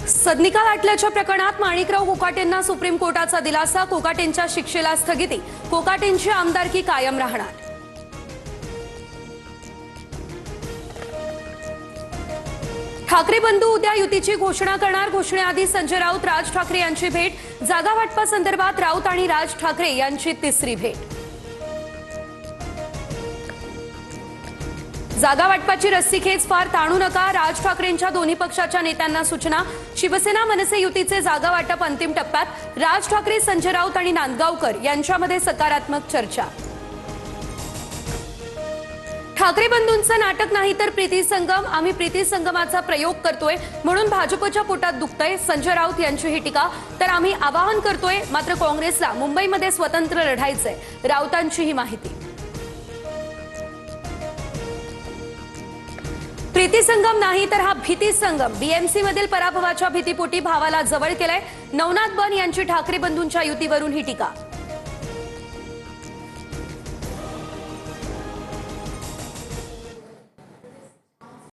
सदनिका लाटल्याच्या प्रकरणात माणिकराव कोकाटेंना सुप्रीम कोर्टाचा दिलासा। कोकाटेंच्या शिक्षेला स्थगिती, कोकाटेंची आमदारकी कायम राहणार। ठाकरे बंधू उद्या युतीची घोषणा करणार। घोषणेआधी संजय राऊत, राज ठाकरे यांची भेट। जागा वाटपासंदर्भात राऊत आणि राज ठाकरे यांची तिसरी भेट। जागा वाटपाची रस्सीखेच फार ताणू नका, राज ठाकरेंच्या दोन्ही पक्षाच्या नेत्यांना सूचना। शिवसेना मनसे युतीचे जागा वाटप अंतिम टप्प्यात। राज ठाकरे, संजय राऊत आणि नांदगावकर यांच्यामध्ये सकारात्मक चर्चा। ठाकरे बंधूंचं नाटक नाही तर प्रीती संगम, आम्ही प्रीती संगमाचा प्रयोग करतोय म्हणून भाजपच्या पोटात दुखतंय। संजय राऊत यांची ही टीका। तर आम्ही आवाहन करतोय, मात्र काँग्रेसला मुंबईमध्ये स्वतंत्र लढायचंय, राऊतांची ही माहिती। प्रीती संगम नाही तर हा भीती संगम। बीएमसी मधील पराभवाच्या भीतीपोटी भावाला जवळ केलंय। नवनाथ बन यांची ठाकरे बंधूंच्या युतीवरून ही टीका।